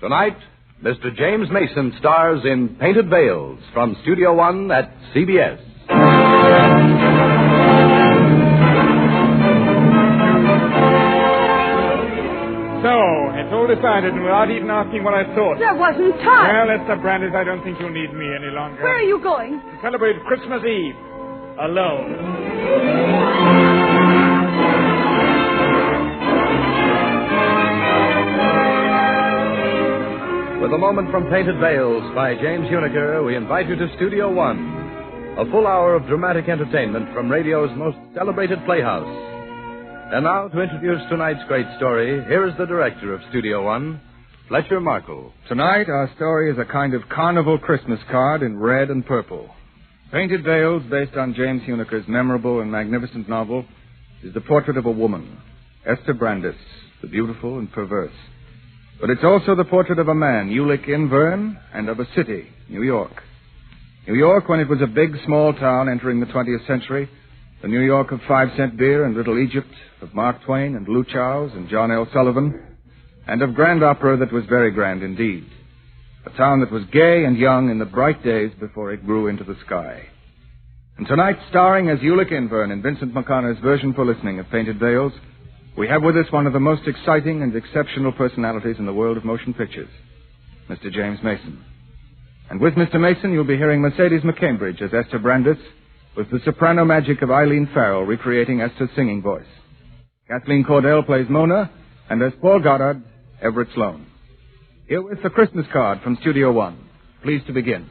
Tonight, Mr. James Mason stars in Painted Veils from Studio One at CBS. So, it's all decided, and without even asking what I thought. There wasn't time. Well, Esther Brandes, I don't think you'll need me any longer. Where are you going? To celebrate Christmas Eve. Alone. With a moment from Painted Veils by James Uniker, we invite you to Studio One. A full hour of dramatic entertainment from radio's most celebrated playhouse. And now, to introduce tonight's great story, here is the director of Studio One, Fletcher Markle. Tonight, our story is a kind of carnival Christmas card in red and purple. Painted Veils, based on James Uniker's memorable and magnificent novel, is the portrait of a woman, Esther Brandes, the beautiful and perverse. But it's also the portrait of a man, Ulick Inverne, and of a city, New York. New York, when it was a big, small town entering the 20th century, the New York of 5-cent beer and Little Egypt, of Mark Twain and Lou Chow's and John L. Sullivan, and of grand opera that was very grand indeed. A town that was gay and young in the bright days before it grew into the sky. And tonight, starring as Ulick Inverne in Vincent McConnor's version for listening of Painted Veils, we have with us one of the most exciting and exceptional personalities in the world of motion pictures, Mr. James Mason. And with Mr. Mason, you'll be hearing Mercedes McCambridge as Esther Brandes, with the soprano magic of Eileen Farrell recreating Esther's singing voice. Kathleen Cordell plays Mona, and as Paul Goddard, Everett Sloane. Herewith the Christmas card from Studio One. Please to begin.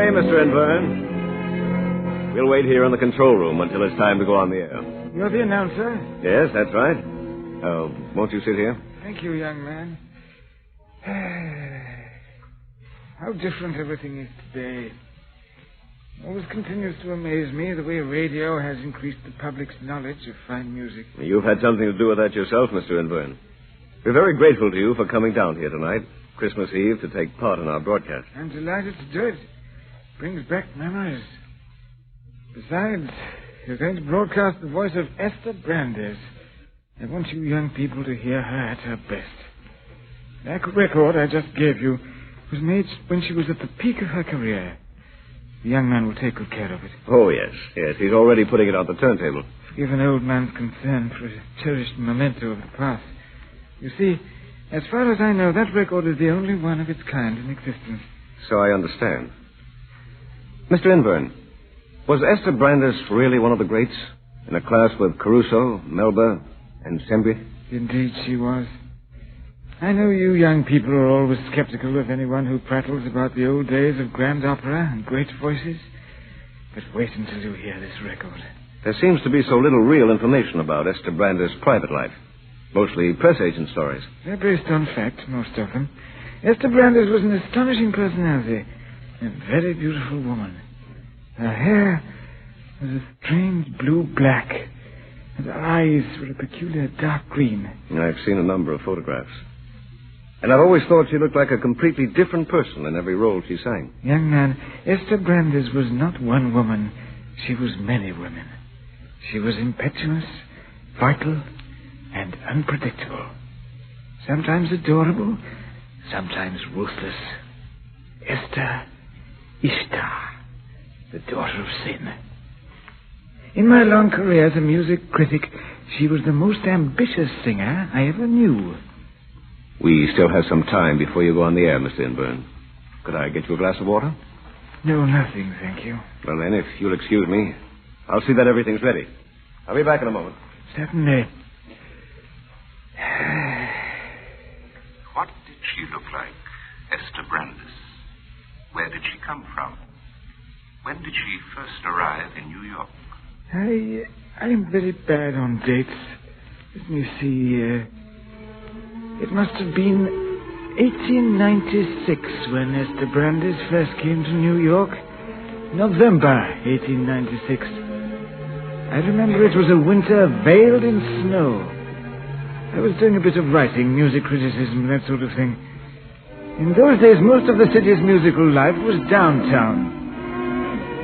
Mr. Inverne. We'll wait here in the control room until it's time to go on the air. You're the announcer? Yes, that's right. Won't you sit here? Thank you, young man. How different everything is today. It always continues to amaze me the way radio has increased the public's knowledge of fine music. You've had something to do with that yourself, Mr. Inverne. We're very grateful to you for coming down here tonight, Christmas Eve, to take part in our broadcast. I'm delighted to do it. Brings back memories. Besides, you're going to broadcast the voice of Esther Brandes. I want you young people to hear her at her best. That record I just gave you was made when she was at the peak of her career. The young man will take good care of it. Oh, yes. Yes, he's already putting it on the turntable. Forgive an old man's concern for a cherished memento of the past. You see, as far as I know, that record is the only one of its kind in existence. So I understand. Mr. Inverne, was Esther Brandes really one of the greats? In a class with Caruso, Melba, and Sembe? Indeed she was. I know you young people are always skeptical of anyone who prattles about the old days of grand opera and great voices. But wait until you hear this record. There seems to be so little real information about Esther Brandes' private life. Mostly press agent stories. They're based on fact, most of them. Esther Brandes was an astonishing personality. A very beautiful woman. Her hair was a strange blue-black, and her eyes were a peculiar dark green. I've seen a number of photographs. And I've always thought she looked like a completely different person in every role she sang. Young man, Esther Brandes was not one woman. She was many women. She was impetuous, vital, and unpredictable. Sometimes adorable, sometimes ruthless. Esther Ishtar, the daughter of sin. In my long career as a music critic, she was the most ambitious singer I ever knew. We still have some time before you go on the air, Mr. Inverne. Could I get you a glass of water? No, nothing, thank you. Well, then, if you'll excuse me, I'll see that everything's ready. I'll be back in a moment. Certainly. What did she look like, Esther Brandes? Where did she come from? When did she first arrive in New York? I'm very bad on dates. Let me see. It must have been 1896 when Esther Brandes first came to New York. November 1896. I remember it was a winter veiled in snow. I was doing a bit of writing, music criticism, that sort of thing. In those days, most of the city's musical life was downtown.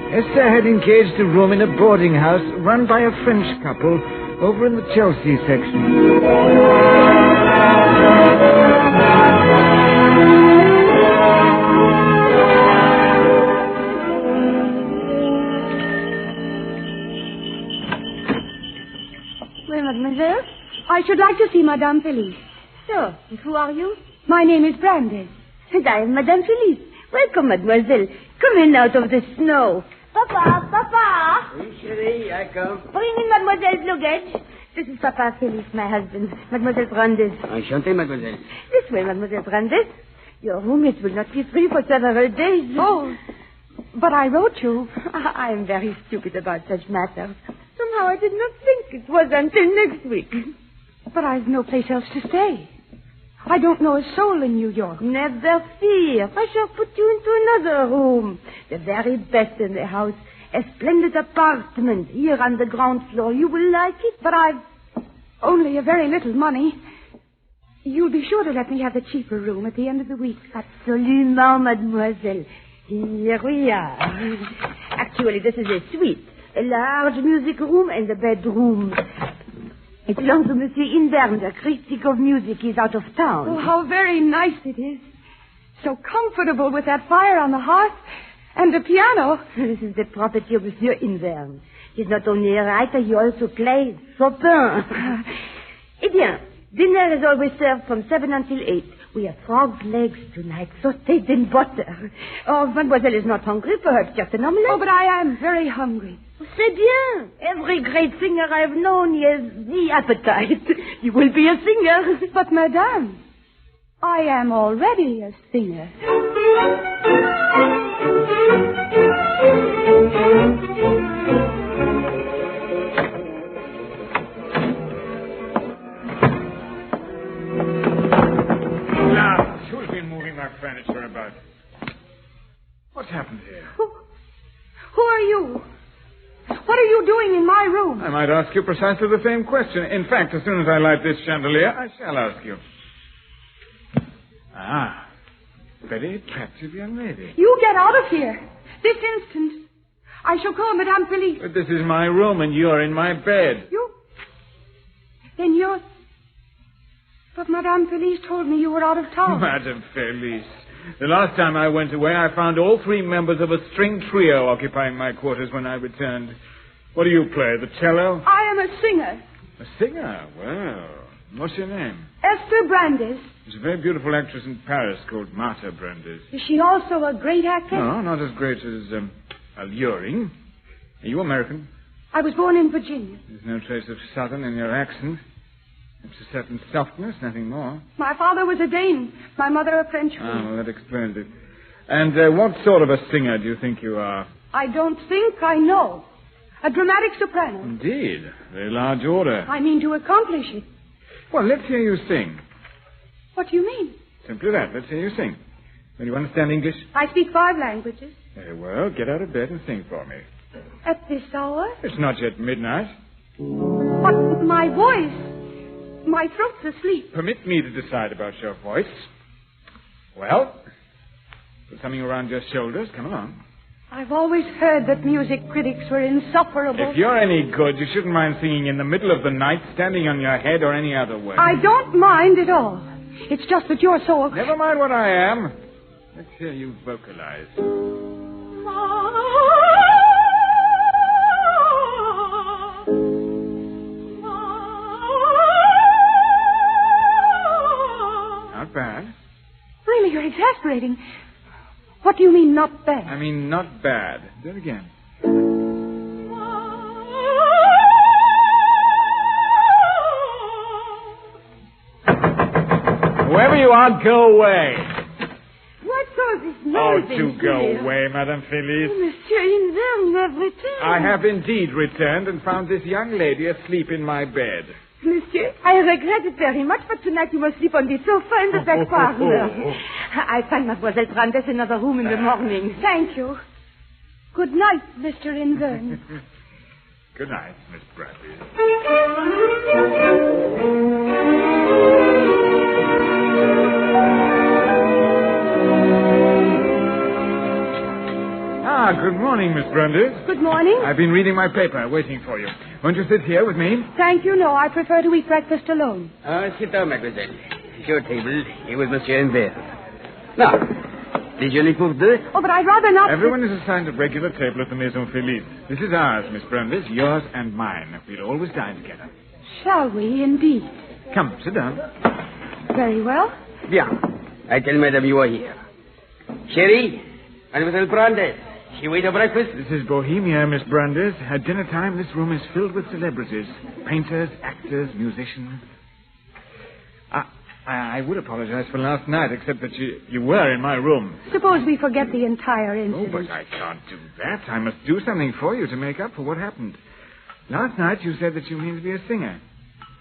Esther had engaged a room in a boarding house run by a French couple over in the Chelsea section. Mademoiselle, I should like to see Madame Felice. So, and who are you? My name is Brandes. And I am Madame Felice. Welcome, mademoiselle. Come in out of the snow. Papa! Oui, chérie, I come. Bring in mademoiselle's luggage. This is Papa Felice, my husband, Mademoiselle Brandes. Enchanté, mademoiselle. This way, Mademoiselle Brandes. Your roommate will not be free for several days. Oh, but I wrote you. I am very stupid about such matters. Somehow I did not think it was until next week. But I've no place else to stay. I don't know a soul in New York. Never fear. I shall put you into another room. The very best in the house. A splendid apartment here on the ground floor. You will like it. But I've only a very little money. You'll be sure to let me have the cheaper room at the end of the week. Absolument, mademoiselle. Here we are. Actually, this is a suite. A large music room and a bedroom. It belongs to Monsieur Inverne, the critic of music. He's out of town. Oh, how very nice it is. So comfortable with that fire on the hearth and the piano. This is the property of Monsieur Inverne. He's not only a writer, he also plays Chopin. Eh bien, dinner is always served from 7 until 8. We have frog's legs tonight, sautéed in butter. Oh, mademoiselle is not hungry, perhaps just an omelette. Oh, but I am very hungry. C'est bien. Every great singer I've known, he has the appetite. You will be a singer. But, madame, I am already a singer. Who's been moving my furniture about? What's happened here? Who are you? What are you doing in my room? I might ask you precisely the same question. In fact, as soon as I light this chandelier, I shall ask you. Ah, very attractive young lady. You get out of here. This instant. I shall call Madame Felice. But this is my room, and you're in my bed. You? Then you're... But Madame Felice told me you were out of town. Madame Felice. The last time I went away, I found all three members of a string trio occupying my quarters when I returned. What do you play, the cello? I am a singer. A singer? Well, what's your name? Esther Brandes. There's a very beautiful actress in Paris called Martha Brandes. Is she also a great actress? No, not as great as alluring. Are you American? I was born in Virginia. There's no trace of Southern in your accent. It's a certain softness, nothing more. My father was a Dane. My mother a French woman. Ah, well, that explains it. And what sort of a singer do you think you are? I don't think I know. A dramatic soprano. Indeed. Very large order. I mean to accomplish it. Well, let's hear you sing. What do you mean? Simply that. Let's hear you sing. Do you understand English? I speak 5 languages. Very well. Get out of bed and sing for me. At this hour? It's not yet midnight. But my voice... My throat's asleep. Permit me to decide about your voice. Well, put something around your shoulders. Come along. I've always heard that music critics were insufferable. If you're any good, you shouldn't mind singing in the middle of the night, standing on your head, or any other way. I don't mind at all. It's just that you're so... Never mind what I am. Let's hear you vocalize. Not bad. Really, you're exasperating. What do you mean, not bad? I mean, not bad. Do it again. Whoever you are, go away. What's all this Oh, noise do in go here? away, Madame Felice. Monsieur Inverne, you have returned. I have indeed returned and found this young lady asleep in my bed. Monsieur, I regret it very much, but tonight you must sleep on the sofa in the back parlor. I'll find Mademoiselle Brandes another room in the morning. Thank you. Good night, Mr. Invern. Good night, Miss Bradley. Good morning, Miss Brandes. Good morning. I've been reading my paper, waiting for you. Won't you sit here with me? Thank you, no. I prefer to eat breakfast alone. Sit down, mademoiselle. It's your table. Here with Monsieur Invert. Now, déjeuner pour deux? Oh, but I'd rather not... Everyone is assigned a regular table at the Maison Felice. This is ours, Miss Brandes, yours and mine. We'll always dine together. Shall we, indeed? Come, sit down. Very well. Bien. I tell madame you are here. Chérie, Mademoiselle Brandes. She wait for breakfast? This is Bohemia, Miss Brandes. At dinner time, this room is filled with celebrities. Painters, actors, musicians. I would apologize for last night, except that you were in my room. Suppose we forget the entire incident. Oh, but I can't do that. I must do something for you to make up for what happened. Last night, you said that you mean to be a singer.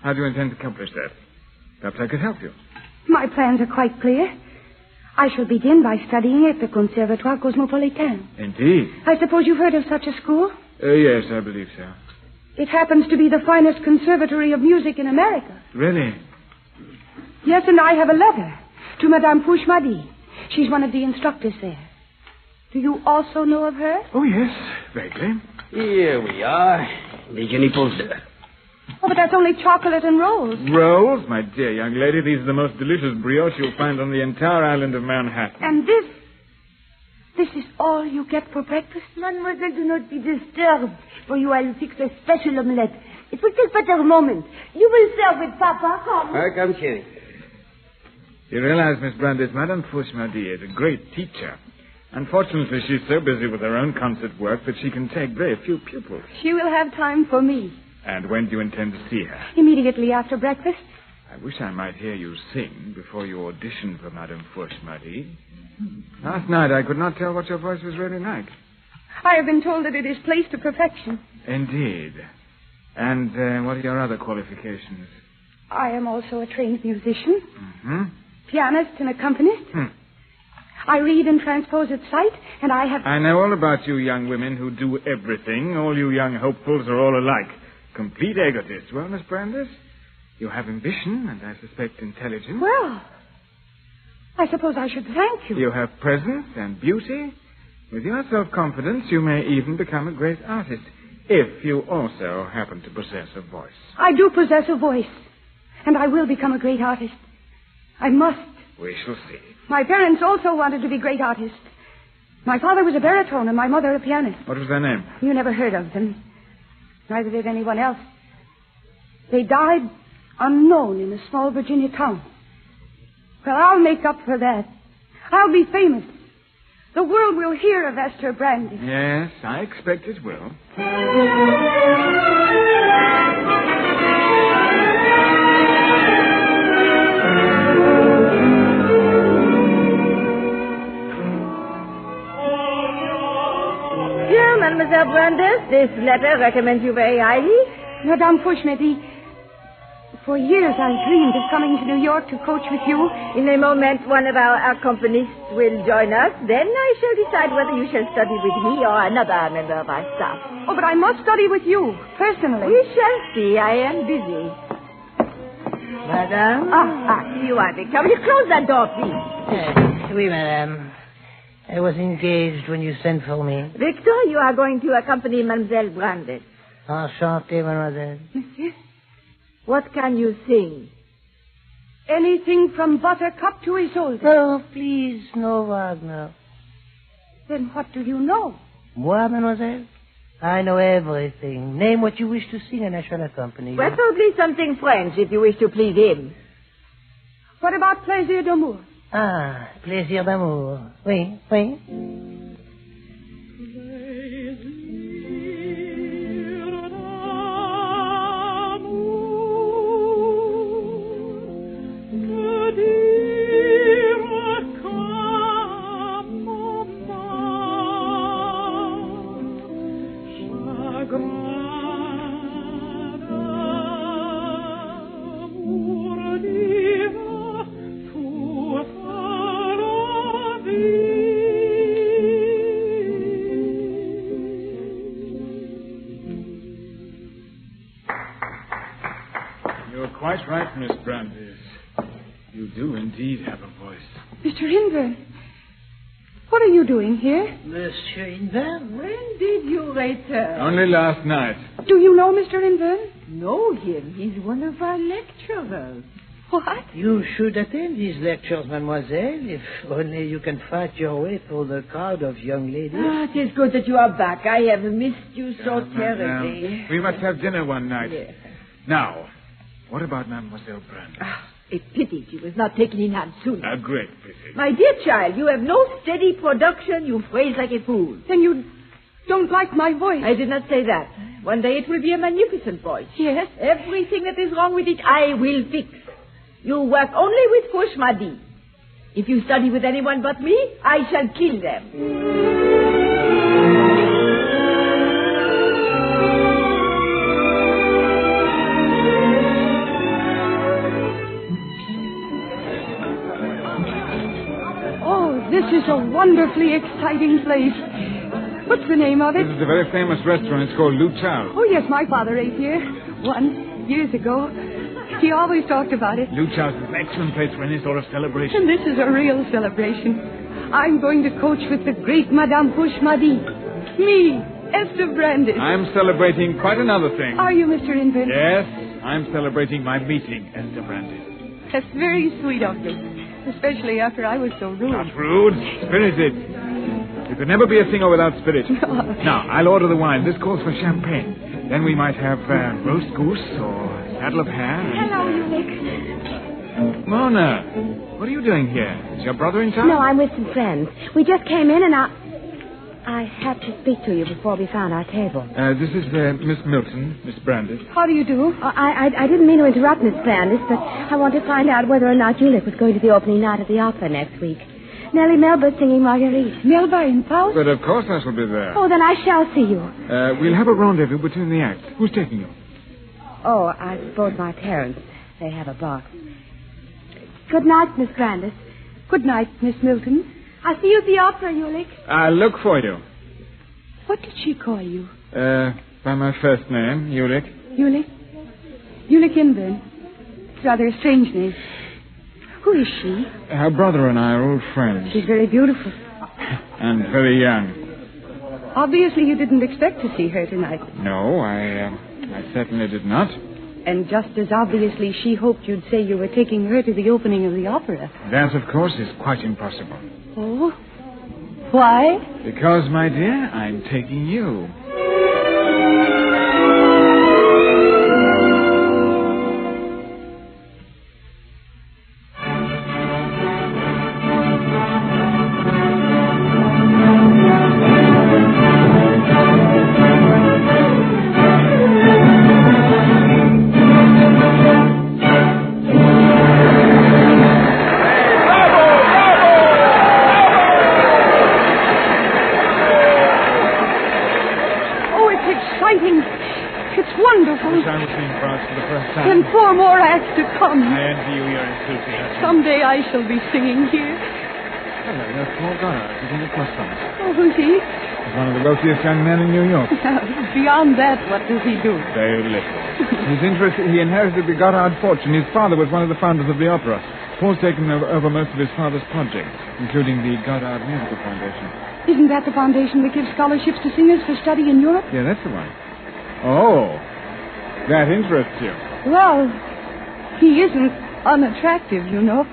How do you intend to accomplish that? Perhaps I could help you. My plans are quite clear. I shall begin by studying at the Conservatoire Cosmopolitain. Indeed. I suppose you've heard of such a school? Yes, I believe so. It happens to be the finest conservatory of music in America. Really? Yes, and I have a letter to Madame Fouchmadi. She's one of the instructors there. Do you also know of her? Oh, yes, vaguely. Here we are. Déjeuner pour deux. Oh, but that's only chocolate and rolls. Rolls? My dear young lady, these are the most delicious brioches you'll find on the entire island of Manhattan. And this is all you get for breakfast? Mademoiselle, do not be disturbed. For you, I'll fix a special omelette. It will take but a moment. You will serve with Papa. Come. Come, chérie. You realize, Miss Brandes, Madame Fouchmadi is a great teacher. Unfortunately, she's so busy with her own concert work that she can take very few pupils. She will have time for me. And when do you intend to see her? Immediately after breakfast. I wish I might hear you sing before you audition for Madame Fouchmadi. Last night I could not tell what your voice was really like. I have been told that it is placed to perfection. Indeed. And what are your other qualifications? I am also a trained musician, Mm-hmm. pianist and accompanist. I read and transpose at sight, and I have... I know all about you young women who do everything. All you young hopefuls are all alike. Complete egotists. Well, Miss Brandes, you have ambition, and I suspect intelligence. Well, I suppose I should thank you. You have presence and beauty. With your self-confidence, you may even become a great artist, if you also happen to possess a voice. I do possess a voice, and I will become a great artist. I must. We shall see. My parents also wanted to be great artists. My father was a baritone and my mother a pianist. What was their name? You never heard of them. Neither did anyone else. They died unknown in a small Virginia town. Well, I'll make up for that. I'll be famous. The world will hear of Esther Brandes. Yes, I expect it will. Dear Mademoiselle Brandes, this letter recommends you very highly. Madame Fouchmadi, for years I've dreamed of coming to New York to coach with you. In a moment, one of our accompanists will join us. Then I shall decide whether you shall study with me or another member of our staff. Oh, but I must study with you, personally. We shall see. I am busy. Madame? Here you are, Victor. Will you close that door, please? Oui, madame. I was engaged when you sent for me. Victor, you are going to accompany Mademoiselle Brandes. Enchanté, mademoiselle. Monsieur? What can you sing? Anything from Buttercup to Isolde. Oh, please, no Wagner. Then what do you know? Moi, mademoiselle? I know everything. Name what you wish to sing and I shall accompany you. Preferably something French if you wish to please him. What about Plaisir d'amour? Ah, plaisir d'amour. Oui, oui. quite right, Miss Brandes. You do indeed have a voice. Mr. Inver, what are you doing here? Monsieur Inver? When did you return? Only last night. Do you know Mr. Inver? Know him. He's one of our lecturers. What? You should attend these lectures, mademoiselle, if only you can fight your way through the crowd of young ladies. Ah, it is good that you are back. I have missed you so terribly. We must have dinner one night. Yes. Now, what about Mademoiselle Brandes? A pity she was not taken in hand sooner. A great pity. My dear child, you have no steady production. You phrase like a fool. Then you don't like my voice. I did not say that. One day it will be a magnificent voice. Yes? Everything that is wrong with it, I will fix. You work only with Fouchmadi. If you study with anyone but me, I shall kill them. Oh, this is a wonderfully exciting place. What's the name of it? This is a very famous restaurant. It's called Lu Chao. Oh, yes, my father ate here once, years ago. He always talked about it. Lu Chao's is an excellent place for any sort of celebration. And this is a real celebration. I'm going to coach with the great Madame Fouchmadi. Me, Esther Brandes. I'm celebrating quite another thing. Are you, Mr. Inver? Yes, I'm celebrating my meeting, Esther Brandes. That's very sweet of you. Especially after I was so rude. Not rude, spirited. You could never be a singer without spirit. Now, I'll order the wine. This calls for champagne. Then we might have roast goose or saddle of hare. Hello, Ulrich. Mona, what are you doing here? Is your brother in town? No, I'm with some friends. We just came in and I had to speak to you before we found our table. This is Miss Milton, Miss Brandes. How do you do? I didn't mean to interrupt, Miss Brandes, but I want to find out whether or not Ulrich was going to the opening night of the opera next week. Nellie Melba singing Marguerite. Melba in Faust? But of course I shall be there. Oh, then I shall see you. We'll have a rendezvous between the acts. Who's taking you? Oh, I suppose my parents. They have a box. Good night, Miss Brandes. Good night, Miss Milton. I'll see you at the opera, Ulrich. I'll look for you. What did she call you? By my first name, Ulrich. Ulrich? Ulrich Inver. It's rather a strange name. Who is she? Her brother and I are old friends. She's very beautiful. And very young. Obviously you didn't expect to see her tonight. No, I certainly did not. And just as obviously she hoped you'd say you were taking her to the opening of the opera. That, of course, is quite impossible. Oh? Why? Because, my dear, I'm taking you. And 4 more acts to come. I envy you your enthusiasm. Someday I shall be singing here. Hello, there's Paul Goddard sitting across from us. Oh, who's he? He's one of the wealthiest young men in New York. Beyond that, what does he do? Very little. He inherited the Goddard fortune. His father was one of the founders of the opera. Paul's taken over most of his father's projects, including the Goddard Musical Foundation. Isn't that the foundation that gives scholarships to singers for study in Europe? Yeah, that's the one. Oh, that interests you. Well, he isn't unattractive, you know.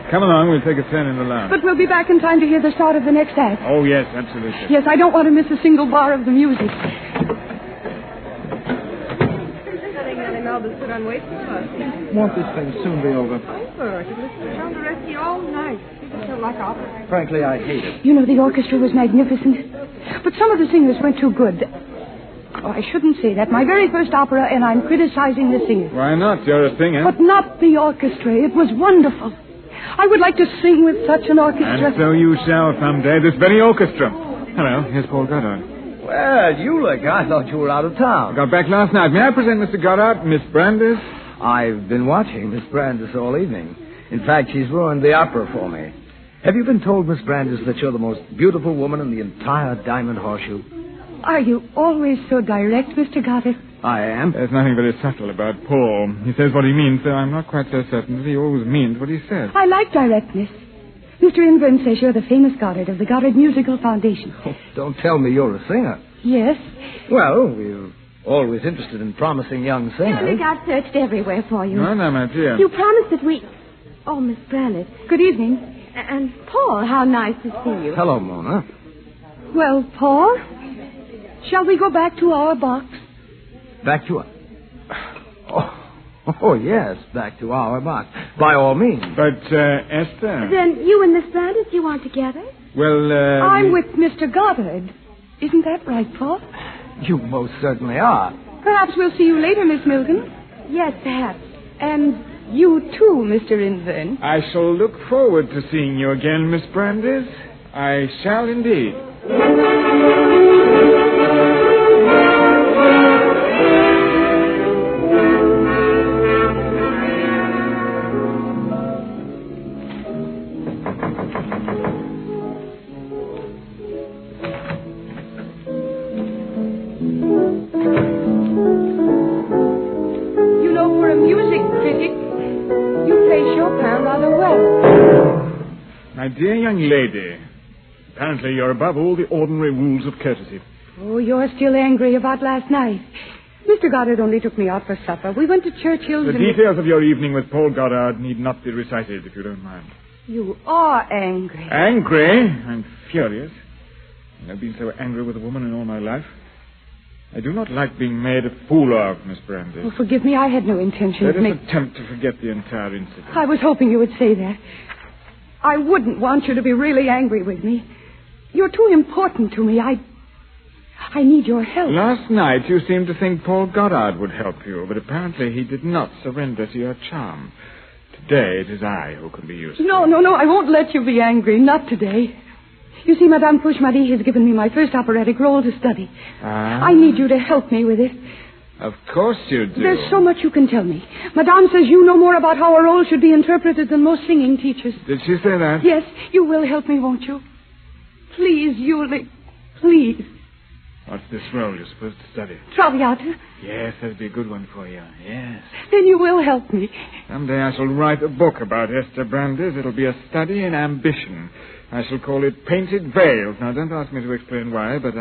Come along, we'll take a turn in the lounge. But we'll be back in time to hear the start of the next act. Oh, yes, absolutely. Yes, I don't want to miss a single bar of the music. Won't this thing soon be over? Frankly, I hate it. You know, the orchestra was magnificent. But some of the singers weren't too good. Oh, I shouldn't say that. My very first opera, and I'm criticizing the singers. Why not? You're a singer. But not the orchestra. It was wonderful. I would like to sing with such an orchestra. And so you shall someday, this very orchestra. Hello, here's Paul Goddard. Well, Ulrich, I thought you were out of town. I got back last night. May I present Mr. Goddard, Miss Brandes? I've been watching Miss Brandes all evening. In fact, she's ruined the opera for me. Have you been told, Miss Brandes, that you're the most beautiful woman in the entire Diamond Horseshoe? Are you always so direct, Mr. Goddard? I am. There's nothing very subtle about Paul. He says what he means, though I'm not quite so certain that he always means what he says. I like directness. Mr. Inburn says you're the famous Goddard of the Goddard Musical Foundation. Oh, don't tell me you're a singer. Yes. Well, we're always interested in promising young singers. Julic, I've searched everywhere for you. No, my dear. You promised that we... Oh, Miss Brandis. Good evening. And Paul, how nice to see you. Hello, Mona. Well, Paul, shall we go back to our box? Back to... Oh, yes, back to our box. By all means. But, Esther... Then you and Miss Brandis, you aren't together? Well, I'm with Mr. Goddard. Isn't that right, Paul? You most certainly are. Perhaps we'll see you later, Miss Milton. Yes, perhaps. And you too, Mr. Inburn. I shall look forward to seeing you again, Miss Brandis. I shall indeed. My dear young lady, apparently you're above all the ordinary rules of courtesy. Oh, you're still angry about last night. Mr. Goddard only took me out for supper. We went to Churchill's The details of your evening with Paul Goddard need not be recited, if you don't mind. You are angry. Angry? I'm furious. I've never been so angry with a woman in all my life. I do not like being made a fool of, Miss Brandis. Oh, forgive me. I had no intention Let of us attempt to forget the entire incident. I was hoping you would say that. I wouldn't want you to be really angry with me. You're too important to me. I need your help. Last night you seemed to think Paul Goddard would help you, but apparently he did not surrender to your charm. Today it is I who can be useful. No. I won't let you be angry. Not today. You see, Madame Pushmadi has given me my first operatic role to study. I need you to help me with it. Of course you do. There's so much you can tell me. Madame says you know more about how a role should be interpreted than most singing teachers. Did she say that? Yes, you will help me, won't you? Please, Yulik, please. What's this role you're supposed to study? Traviata. Yes, that'd be a good one for you. Yes. Then you will help me. Someday I shall write a book about Esther Brandis. It'll be a study in ambition. I shall call it Painted Veils. Now, don't ask me to explain why, but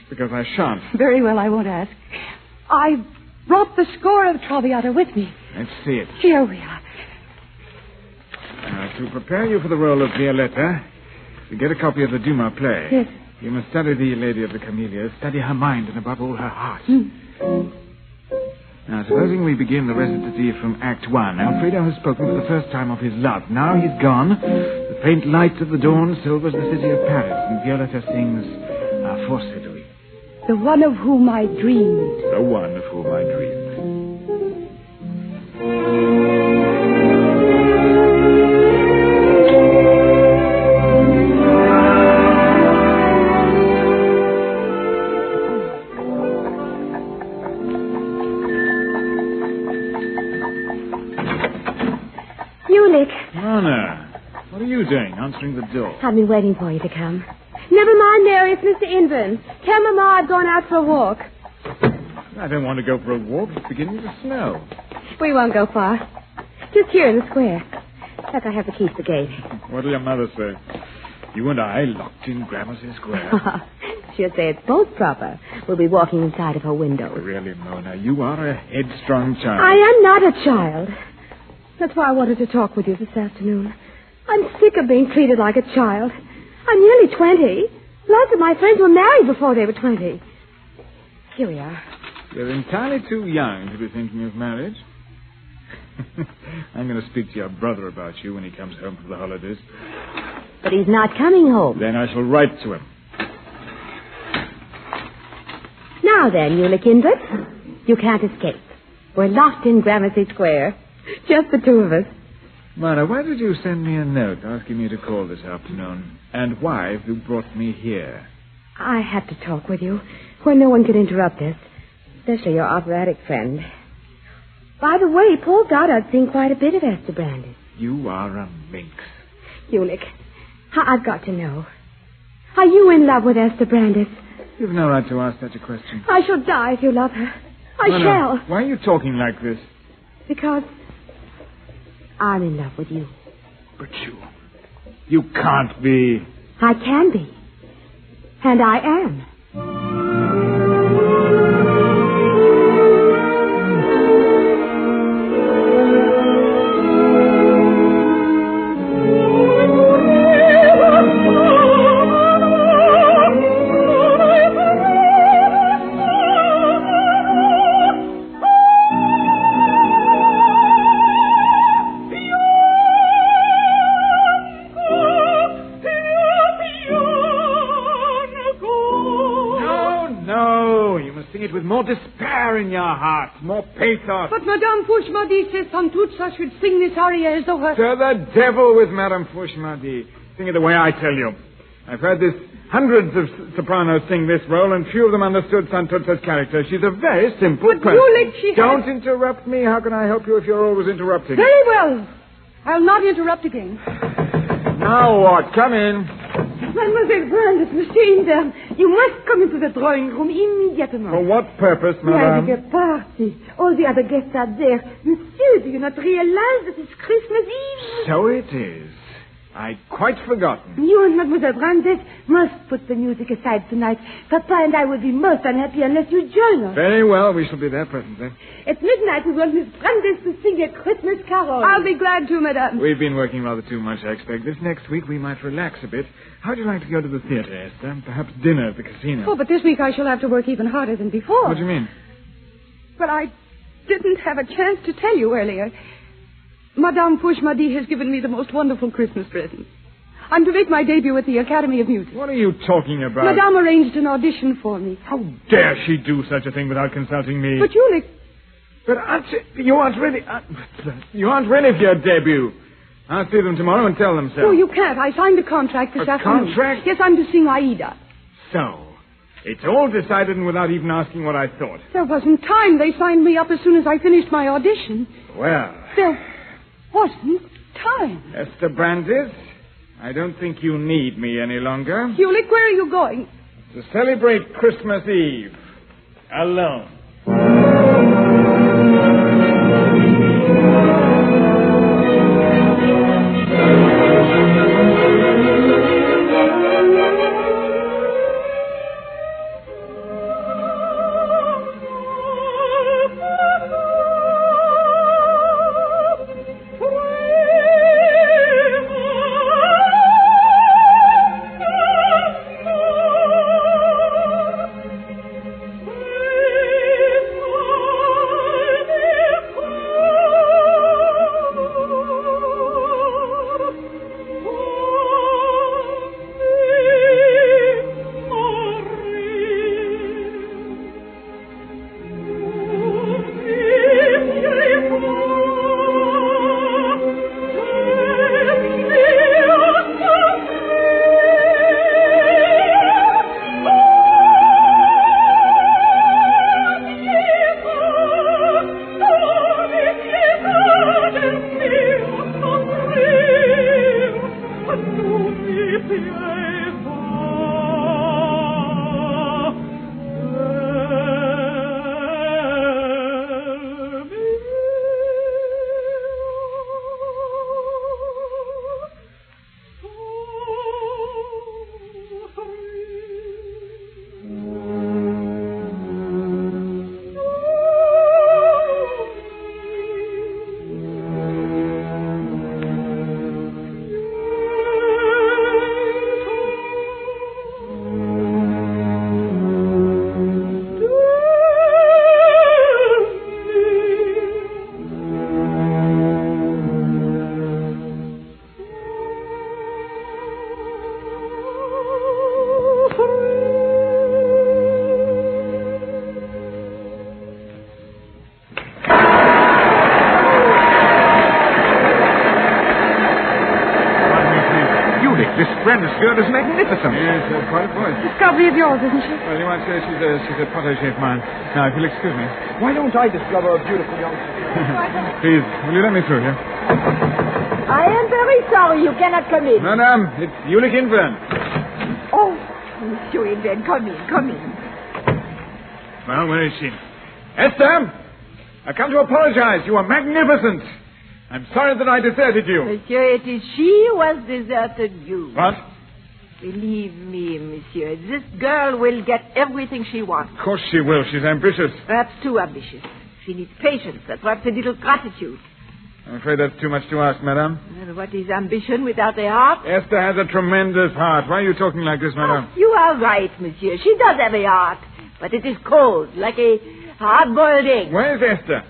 because I shan't. Very well, I won't ask. I brought the score of Traviata with me. Let's see it. Here we are. Now, to prepare you for the role of Violetta, you get a copy of the Dumas play. Yes. You must study the Lady of the Camellias, study her mind, and above all, her heart. Now, supposing we begin the recitative from Act 1. Alfredo has spoken for the first time of his love. Now he's gone. The faint light of the dawn silvers the city of Paris, and Violetta sings Forse lui. The one of whom I dreamed. The one of whom I dreamed. Mona, what are you doing, answering the door? I've been waiting for you to come. Never mind, Mary. It's Mr. Inburn. Tell Mama I've gone out for a walk. I don't want to go for a walk. It's beginning to snow. We won't go far. Just here in the square. Look, I have to keep the gate. What'll your mother say? You and I locked in Gramercy Square. She'll say it's both proper. We'll be walking inside of her window. Really, Mona, you are a headstrong child. I am not a child. That's why I wanted to talk with you this afternoon. I'm sick of being treated like a child. I'm nearly 20. Lots of my friends were married before they were 20. Here we are. You're entirely too young to be thinking of marriage. I'm going to speak to your brother about you when he comes home for the holidays. But he's not coming home. Then I shall write to him. Now then, Yulik Inburn, you can't escape. We're locked in Gramercy Square. Just the two of us. Mona, why did you send me a note asking me to call this afternoon? And why have you brought me here? I had to talk with you where no one could interrupt us, especially your operatic friend. By the way, Paul Goddard's seen quite a bit of Esther Brandis. You are a minx. Yulik, I've got to know. Are you in love with Esther Brandis? You've no right to ask such a question. I shall die if you love her. I shall. No. Why are you talking like this? Because I'm in love with you. But you can't be. I can be. And I am. More despair in your heart, more pathos. But Madame Fouche-Mardy says Santuzza should sing this aria as though her... To the devil with Madame Fouche-Mardy. Sing it the way I tell you. I've heard this hundreds of sopranos sing this role, and few of them understood Santuzza's character. She's a very simple person. Don't interrupt me. How can I help you if you're always interrupting? Very well. I'll not interrupt again. Now what? Come in. Mademoiselle Brandes, Monsieur Indern, you must come into the drawing room immediately. For what purpose, madame? We are having a party. All the other guests are there. Monsieur, do you not realize that it's Christmas Eve? So it is. I'd quite forgotten. You and Mademoiselle Brandes must put the music aside tonight. Papa and I will be most unhappy unless you join us. Very well, we shall be there presently. At midnight, we want Miss Brandes to sing a Christmas carol. I'll be glad to, madame. We've been working rather too much, I expect. This next week we might relax a bit. How'd you like to go to the theater, Esther? Perhaps dinner at the casino. Oh, but this week I shall have to work even harder than before. What do you mean? Well, I didn't have a chance to tell you earlier. Madame Fouche-Mardy has given me the most wonderful Christmas present. I'm to make my debut at the Academy of Music. What are you talking about? Madame arranged an audition for me. How dare she do such a thing without consulting me? But Ulrich... But you aren't ready... you aren't ready for your debut. I'll see them tomorrow and tell them so. No, you can't. I signed a contract this afternoon. Contract? Yes, I'm to sing Aida. So, it's all decided and without even asking what I thought. There wasn't time. They signed me up as soon as I finished my audition. Well... There wasn't time. Esther Brandes, I don't think you need me any longer. Ulrich, where are you going? To celebrate Christmas Eve. Alone. Brandes girl is magnificent. Yes, quite a voice. Discovery of yours, isn't she? Well, you might say she's a protégée of mine. Now, if you'll excuse me. Why don't I discover a beautiful young... Please, will you let me through here? I am very sorry you cannot come in. Madame, it's Ulrich Invern. Oh, Monsieur Inverne, come in. Well, where is she? Esther! I come to apologize. You are magnificent. I'm sorry that I deserted you. Monsieur, it is she who has deserted you. What? Believe me, monsieur, this girl will get everything she wants. Of course she will. She's ambitious. Perhaps too ambitious. She needs patience and perhaps a little gratitude. I'm afraid that's too much to ask, madame. Well, what is ambition without a heart? Esther has a tremendous heart. Why are you talking like this, madame? Oh, you are right, monsieur. She does have a heart, but it is cold, like a hard-boiled egg. Where is Esther?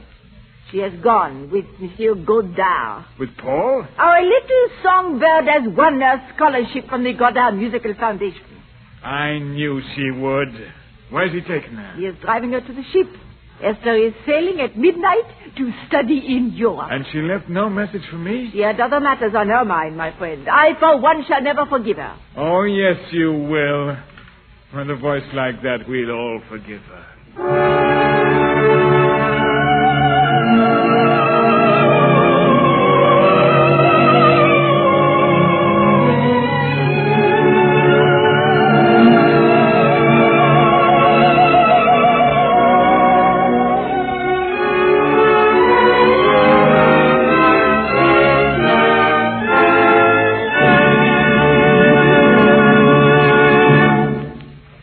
She has gone with Monsieur Godard. With Paul? Our little songbird has won a scholarship from the Godard Musical Foundation. I knew she would. Where's he taking her? He is driving her to the ship. Esther is sailing at midnight to study in Europe. And she left no message for me? She had other matters on her mind, my friend. I, for one, shall never forgive her. Oh, yes, you will. With a voice like that, we'll all forgive her.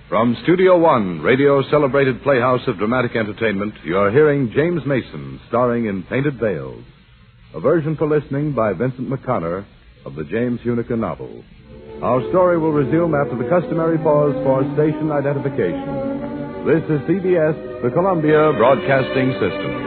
From Studio One, radio's celebrated playhouse of dramatic entertainment, you are hearing James Mason starring in Painted Veils, a version for listening by Vincent McConnor of the James Huneker novel. Our story will resume after the customary pause for station identification. This is CBS, the Columbia Broadcasting System.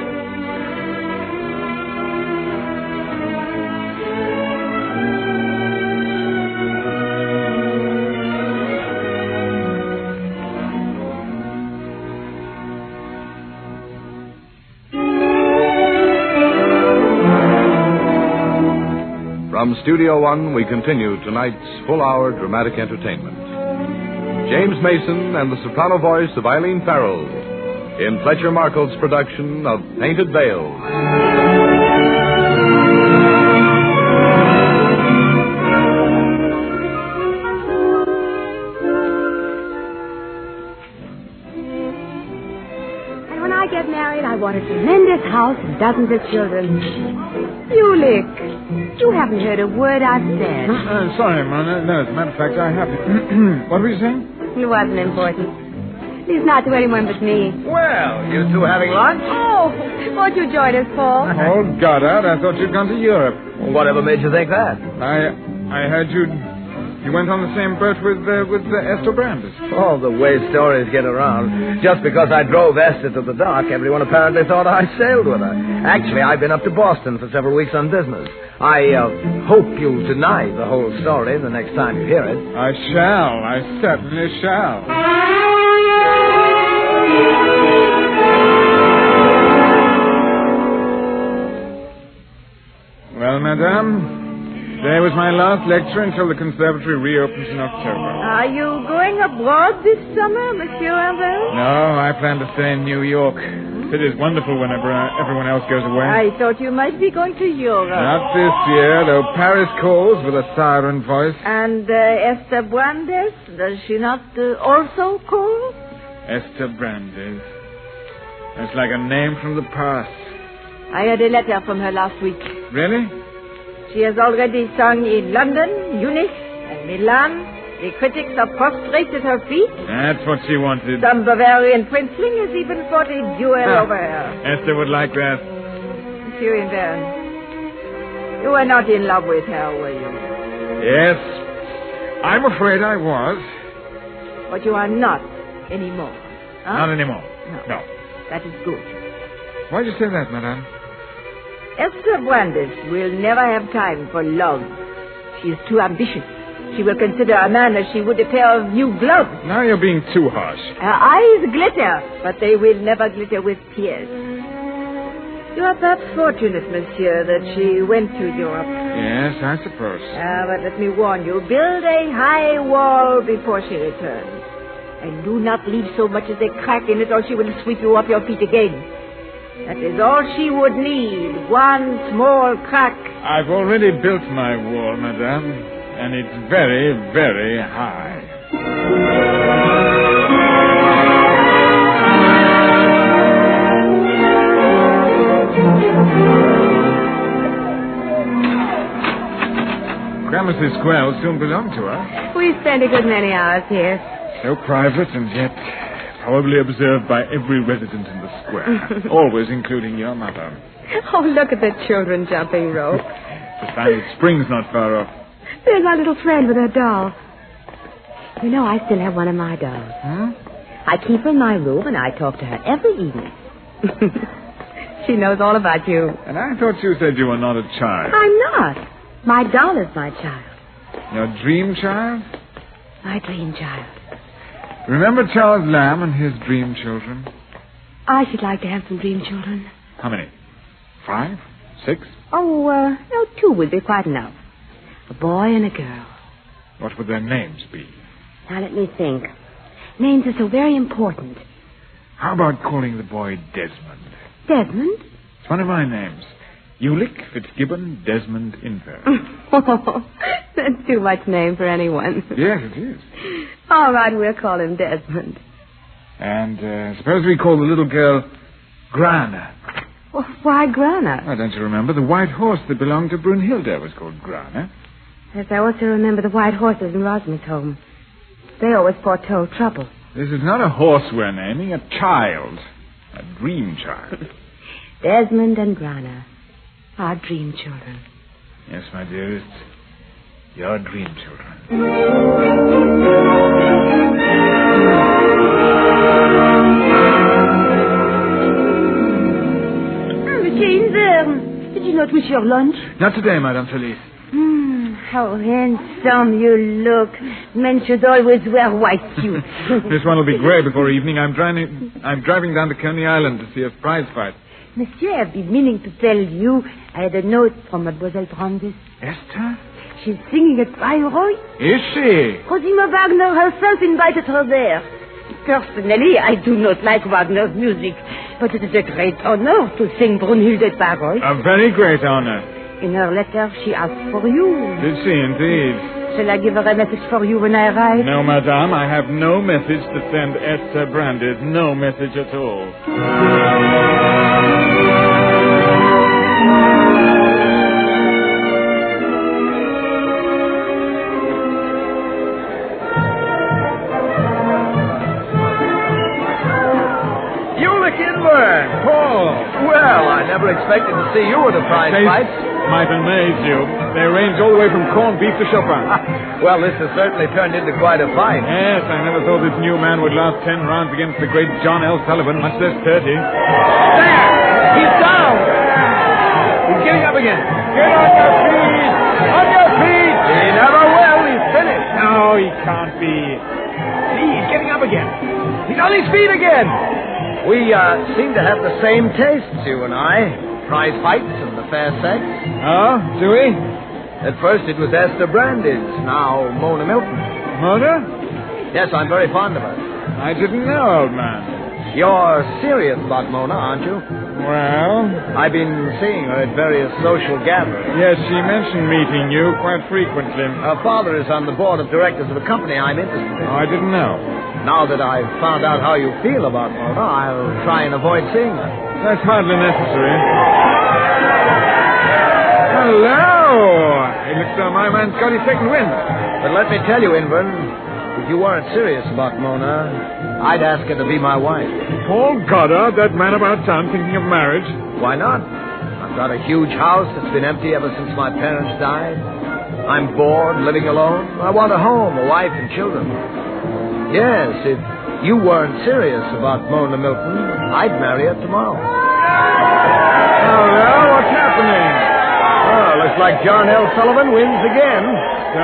From Studio One, we continue tonight's full-hour dramatic entertainment. James Mason and the soprano voice of Eileen Farrell in Fletcher Markle's production of Painted Veils. And when I get married, I want a tremendous house and dozens of children. Ulick. You haven't heard a word I've said. Sorry, Mona. No, as a matter of fact, I haven't. What were you saying? It wasn't important. At least not to anyone but me. Well, you two having lunch? Oh, won't you join us, Paul? Oh, Goddard, I thought you'd gone to Europe. Well, whatever made you think that? I heard you went on the same boat with Esther Brandis. Oh, the way stories get around. Just because I drove Esther to the dock, everyone apparently thought I sailed with her. Actually, I've been up to Boston for several weeks on business. I hope you'll deny the whole story the next time you hear it. I shall. I certainly shall. Well, madame, today was my last lecture until the conservatory reopens in October. Are you going abroad this summer, Monsieur Inverne? No, I plan to stay in New York. It is wonderful whenever everyone else goes away. I thought you might be going to Europe. Not this year, though Paris calls with a siren voice. And Esther Brandes, does she not also call? Esther Brandes. That's like a name from the past. I had a letter from her last week. Really? She has already sung in London, Munich, and Milan. The critics are prostrate at her feet. That's what she wanted. Some Bavarian princeling has even fought a duel over her. Esther would like that. Monsieur Inverne, you were not in love with her, were you? Yes. I'm afraid I was. But you are not anymore. Huh? Not anymore. No. That is good. Why'd you say that, madame? Esther Brandes will never have time for love. She is too ambitious. She will consider a man as she would a pair of new gloves. Now you're being too harsh. Her eyes glitter, but they will never glitter with tears. You are perhaps fortunate, monsieur, that she went to Europe. Yes, I suppose. But let me warn you, build a high wall before she returns. And do not leave so much as a crack in it, or she will sweep you off your feet again. That is all she would need, one small crack. I've already built my wall, madame. And it's very, very high. Mrs. Square will soon belong to her. We spend a good many hours here. So private and yet probably observed by every resident in the square. Always including your mother. Oh, look at the children jumping rope. The Standard Spring's not far off. There's my little friend with her doll. You know, I still have one of my dolls. Huh? I keep her in my room, and I talk to her every evening. She knows all about you. And I thought you said you were not a child. I'm not. My doll is my child. Your dream child? My dream child. Remember Charles Lamb and his dream children? I should like to have some dream children. How many? 5? 6? Oh, no, 2 would be quite enough. A boy and a girl. What would their names be? Now, let me think. Names are so very important. How about calling the boy Desmond? Desmond? It's one of my names. Ulick Fitzgibbon Desmond Inver. Oh, that's too much name for anyone. Yes, it is. All right, we'll call him Desmond. And suppose we call the little girl Grana. Well, why Grana? Oh, don't you remember? The white horse that belonged to Brunhilde was called Grana. Yes, I also remember the white horses in Rosmer's home. They always foretold trouble. This is not a horse we're naming, a child. A dream child. Desmond and Grana. Our dream children. Yes, my dearest. Your dream children. Monsieur Inver, did you not wish your lunch? Not today, Madame Felice. How handsome you look. Men should always wear white suits. This one will be grey before evening. I'm driving down to Coney Island to see a prize fight. Monsieur, I've been meaning to tell you I had a note from Mademoiselle Brandes. Esther? She's singing at Bayreuth. Is she? Cosima Wagner herself invited her there. Personally, I do not like Wagner's music, but it is a great honor to sing Brunhilde at Bayreuth. A very great honor. In her letter, she asked for you. Did she indeed? Shall I give her a message for you when I arrive? No, madame. I have no message to send Esther Brandes. No message at all. Well, I never expected to see you at a prize fight. Might amaze you. They range all the way from corned beef to Chopin. Well, this has certainly turned into quite a fight. Yes, I never thought this new man would last 10 rounds against the great John L. Sullivan, much less 30. There! He's down! He's getting up again. Get on your feet! On your feet! He never will. He's finished. No, he can't be. See, he's getting up again. He's on his feet again. We seem to have the same tastes, you and I. Prize fights and the fair sex. Oh, do we? At first it was Esther Brandes, now Mona Milton. Mona? Yes, I'm very fond of her. I didn't know, old man. You're serious about Mona, aren't you? Well? I've been seeing her at various social gatherings. Yes, she mentioned meeting you quite frequently. Her father is on the board of directors of a company I'm interested in. Oh, I didn't know. Now that I've found out how you feel about Mona, I'll try and avoid seeing her. That's hardly necessary. Hello! It looks like my man's got his second wind. But let me tell you, Inver, if you weren't serious about Mona, I'd ask her to be my wife. Paul Goddard, that man about town thinking of marriage? Why not? I've got a huge house that's been empty ever since my parents died. I'm bored, living alone. I want a home, a wife, and children. Yes, if you weren't serious about Mona Milton, I'd marry her tomorrow. Hello, what's happening? Oh, looks like John L. Sullivan wins again. So,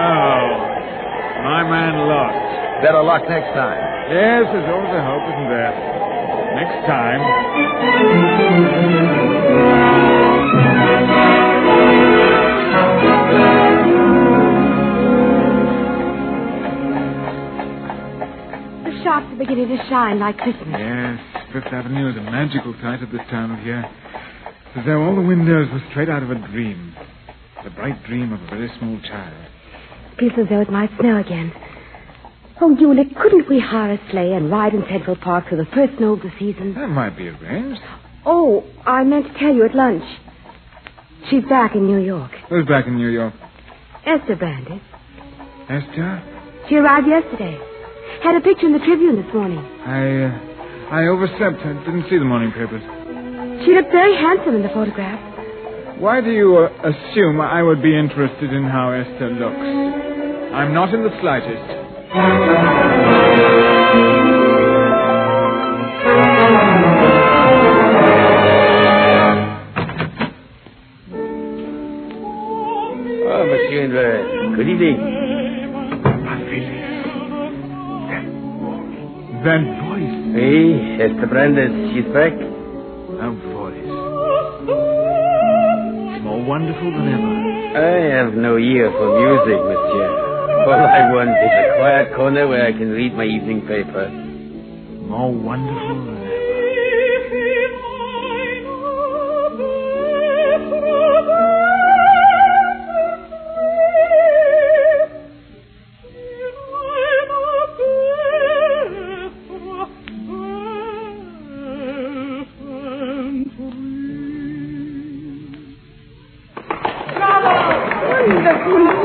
my man lost. Better luck next time. Yes, there's always a hope, isn't there? Next time. The shops are beginning to shine like Christmas. Yes, Fifth Avenue is a magical sight at this time of year. As though all the windows were straight out of a dream. The bright dream of a very small child. Feels as though it might snow again. Oh, Eunice, couldn't we hire a sleigh and ride in Central Park for the first snow of the season? That might be arranged. Oh, I meant to tell you at lunch. She's back in New York. Who's back in New York? Esther Brandis. Esther? She arrived yesterday. Had a picture in the Tribune this morning. I overslept. I didn't see the morning papers. She looked very handsome in the photograph. Why do you assume I would be interested in how Esther looks? I'm not in the slightest. Oh, Monsieur Indra. Good evening. That voice. Hey, Esther Brandis. She's back. A voice. More wonderful than ever. I have no ear for music, monsieur. All I want is a quiet corner where I can read my evening paper. More wonderful than ever.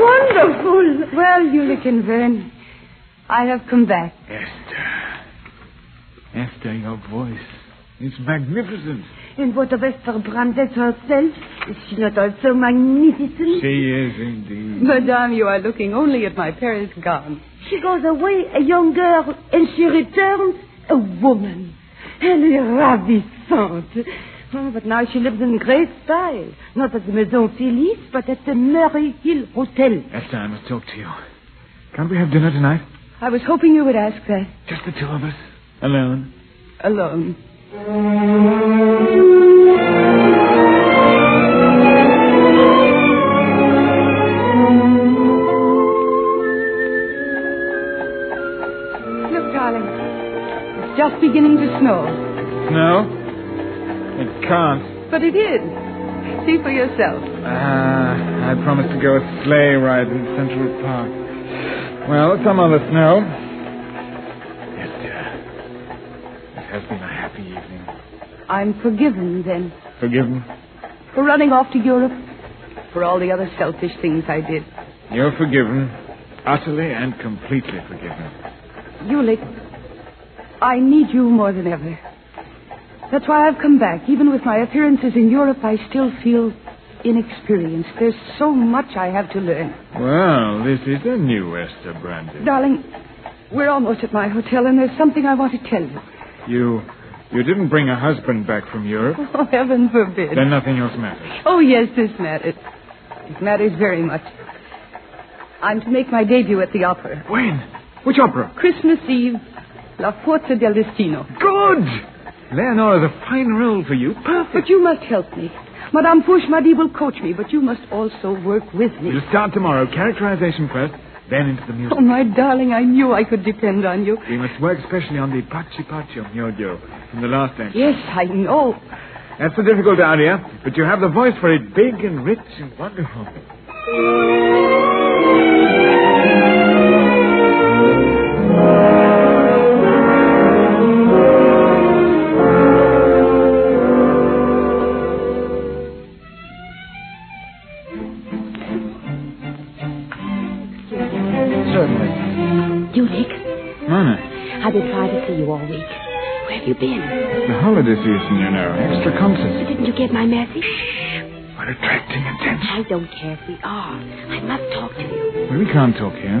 Wonderful. Well, Ulican Vern, I have come back. Esther, your voice. It's magnificent. And what of Esther Brandis herself? Is she not also magnificent? She is indeed. Madame, you are looking only at my Paris gown. She goes away, a young girl, and she returns a woman. Elle est ravissante. Oh, but now she lives in great style. Not at the Maison Felice, but at the Murray Hill Hotel. Esther, I must talk to you. Can't we have dinner tonight? I was hoping you would ask that. Just the two of us? Alone? Alone. Look, darling. It's just beginning to snow. Snow? It can't. But it is. See for yourself. I promised to go a sleigh ride in Central Park. Well, some other snow. Yes, dear. It has been a happy evening. I'm forgiven, then. Forgiven? For running off to Europe. For all the other selfish things I did. You're forgiven. Utterly and completely forgiven. Ulick, I need you more than ever. That's why I've come back. Even with my appearances in Europe, I still feel inexperienced. There's so much I have to learn. Well, this is a new Esther Brandis. Darling, we're almost at my hotel, and there's something I want to tell you. You didn't bring a husband back from Europe? Oh, heaven forbid. Then nothing else matters. Oh, yes, this matters. It matters very much. I'm to make my debut at the opera. When? Which opera? Christmas Eve, La Forza del Destino. Good! Leonora's a fine role for you. Perfect. But you must help me. Madame Fouche-Madi will coach me, but you must also work with me. We'll start tomorrow. Characterization first, then into the music. Oh, my darling, I knew I could depend on you. We must work especially on the Pachi Pacho Myojo from the last act. Yes, I know. That's the difficult aria, but you have the voice for it, big and rich and wonderful. I've been trying to see you all week. Where have you been? The holiday season, you know. Extra concerts. But didn't you get my message? We're attracting attention. I don't care if we are. I must talk to you. Well, we can't talk here.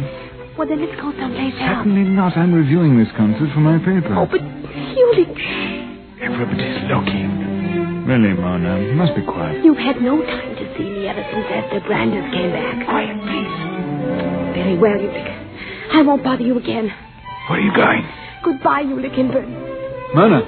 Well, then let's go someplace else. Certainly not. I'm reviewing this concert for my paper. Oh, but Hewlett... Everybody's looking. Really, Mona, you must be quiet. You've had no time to see me ever since Esther Brandis came back. Quiet, please. Very well, Ulick. I won't bother you again. Where are you going? Goodbye, Ulick Inburn. Mona.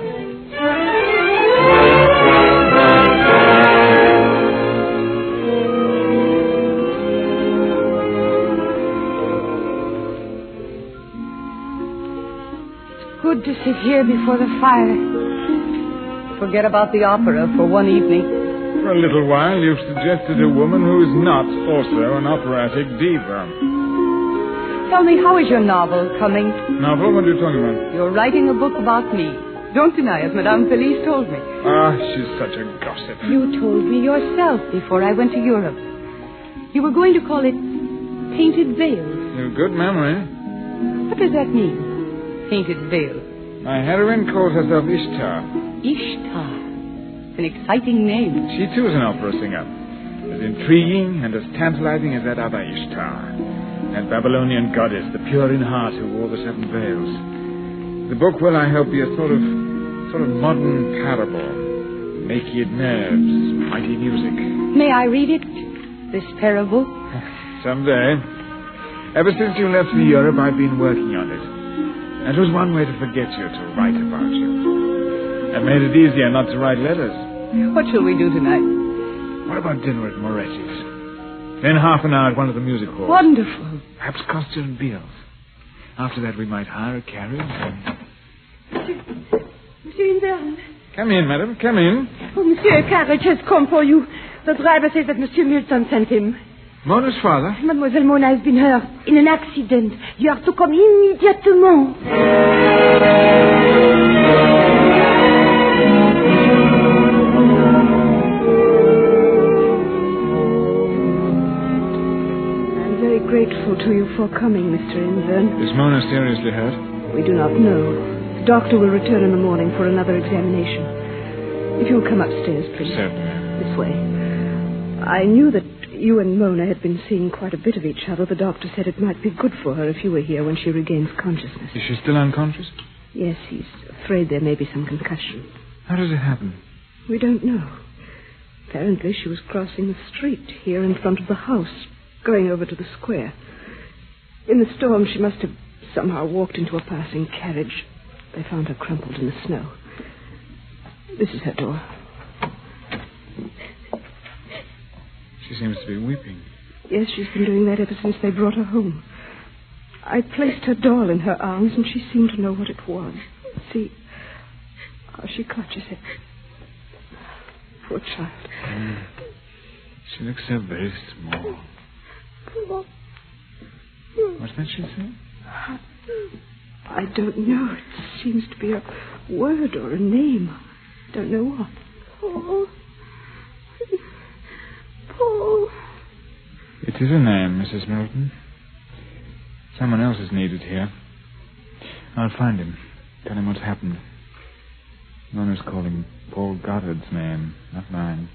It's good to sit here before the fire. Forget about the opera for one evening. For a little while, you've suggested a woman who is not also an operatic diva. Tell me, how is your novel coming? Novel? What are you talking about? You're writing a book about me. Don't deny it. Madame Felice told me. Ah, she's such a gossip. You told me yourself before I went to Europe. You were going to call it Painted Veils. You've good memory. What does that mean? Painted Veils. My heroine calls herself Ishtar. Ishtar. An exciting name. She, too, is an opera singer. As intriguing and as tantalizing as that other Ishtar. That Babylonian goddess, the pure in heart who wore the 7 veils. The book will, I hope, be a sort of modern parable. Naked nerves, mighty music. May I read it? This parable? Someday. Ever since you left for Europe, I've been working on it. That was one way to forget you, to write about you. That made it easier not to write letters. What shall we do tonight? What about dinner at Moretti's? Then half an hour at one of the music halls. Wonderful. Perhaps Costa and Beals. After that, we might hire a carriage and... Monsieur Inverne. Come in, madam. Come in. Oh, monsieur, a carriage has come for you. The driver says that Monsieur Milton sent him. Mona's father? Mademoiselle Mona has been hurt in an accident. You are to come immediately. I'm very grateful to you for coming, Mr. Inverne. Is Mona seriously hurt? We do not know. The doctor will return in the morning for another examination. If you'll come upstairs, please. Certainly. This way. I knew that you and Mona had been seeing quite a bit of each other. The doctor said it might be good for her if you were here when she regains consciousness. Is she still unconscious? Yes, he's afraid there may be some concussion. How does it happen? We don't know. Apparently she was crossing the street here in front of the house, going over to the square. In the storm, she must have somehow walked into a passing carriage. They found her crumpled in the snow. This is her door. She seems to be weeping. Yes, she's been doing that ever since they brought her home. I placed her doll in her arms, and she seemed to know what it was. See how she clutches it. Poor child. She looks so very small. What's that she said? I don't know. It seems to be a word or a name. Don't know what. Paul. Paul. It is a name, Mrs. Milton. Someone else is needed here. I'll find him. Tell him what's happened. Mona's calling Paul Goddard's name, not mine.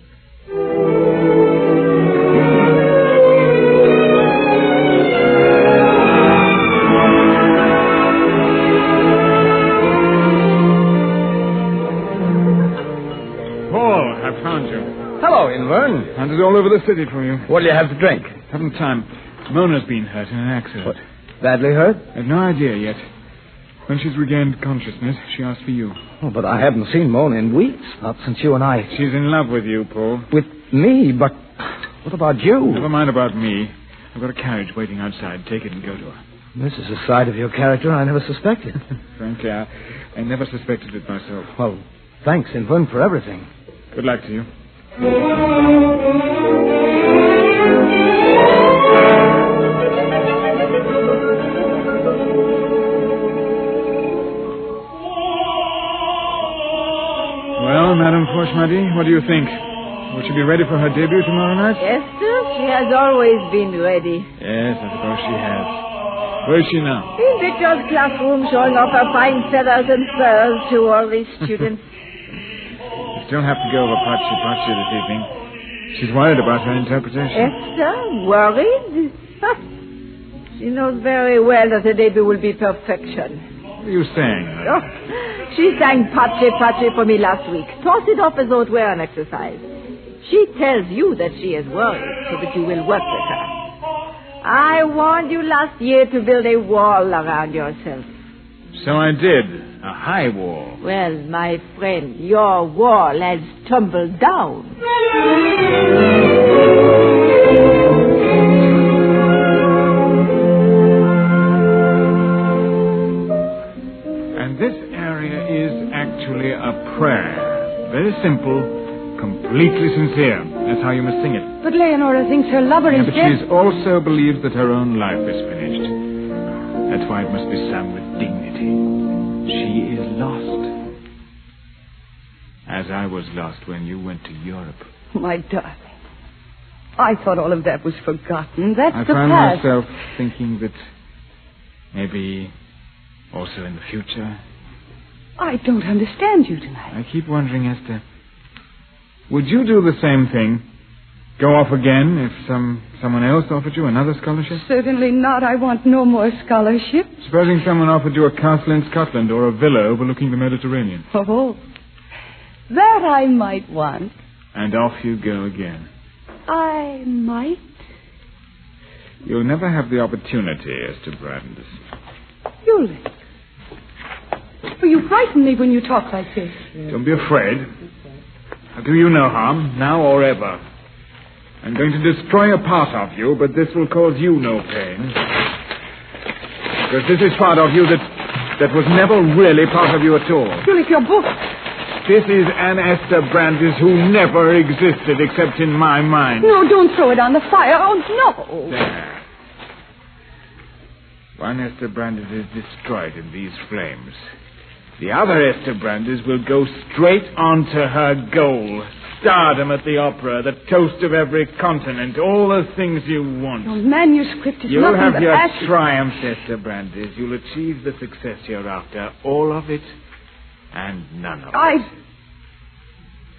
Hello, Inverne. Hunted all over the city for you. What do you have to drink? Haven't time. Mona's been hurt in an accident. What? Badly hurt? I've no idea yet. When she's regained consciousness, she asked for you. Oh, but I haven't seen Mona in weeks. Not since you and I... She's in love with you, Paul. With me? But what about you? Never mind about me. I've got a carriage waiting outside. Take it and go to her. This is a side of your character I never suspected. Frankly, I never suspected it myself. Well, thanks, Inverne, for everything. Good luck to you. Well, Madame Forschmady, what do you think? Will she be ready for her debut tomorrow night? Esther, she has always been ready. Yes, I suppose she has. Where is she now? In Victor's classroom, showing off her fine feathers and furs to all the students. You still have to go over Pachi this evening. She's worried about her interpretation. Esther, worried? She knows very well that the debut will be perfection. What are you saying? Oh, she sang Pache Pache for me last week. Toss it off as though it were an exercise. She tells you that she is worried so that you will work with her. I warned you last year to build a wall around yourself. So I did. A high wall. Well, my friend, your wall has tumbled down. And this area is actually a prayer. Very simple, completely sincere. That's how you must sing it. But Leonora thinks her lover is but dead. she also believes that her own life is finished. That's why it must be sung with dignity. She is lost. As I was lost when you went to Europe. My darling. I thought all of that was forgotten. That's I the found past. myself thinking that maybe also in the future. I don't understand you tonight. I keep wondering, Esther, would you do the same thing? Go off again if someone else offered you another scholarship? Certainly not. I want no more scholarship. Supposing someone offered you a castle in Scotland or a villa overlooking the Mediterranean. Oh, that I might want. And off you go again. I might. You'll never have the opportunity, Esther Brandes. Ulrich. Oh, you frighten me when you talk like this. Don't be afraid. I'll do you no harm, now or ever. I'm going to destroy a part of you, but this will cause you no pain. Because this is part of you that was never really part of you at all. Ulrich, your book. This is an Esther Brandes who never existed except in my mind. No, don't throw it on the fire. Oh, no. There. One Esther Brandes is destroyed in these flames. The other Esther Brandes will go straight on to her goal. Stardom at the opera, the toast of every continent, all the things you want. Your manuscript is You'll nothing have but your ashes. triumphs, Esther Brandes. You'll achieve the success you're after. All of it and none of it.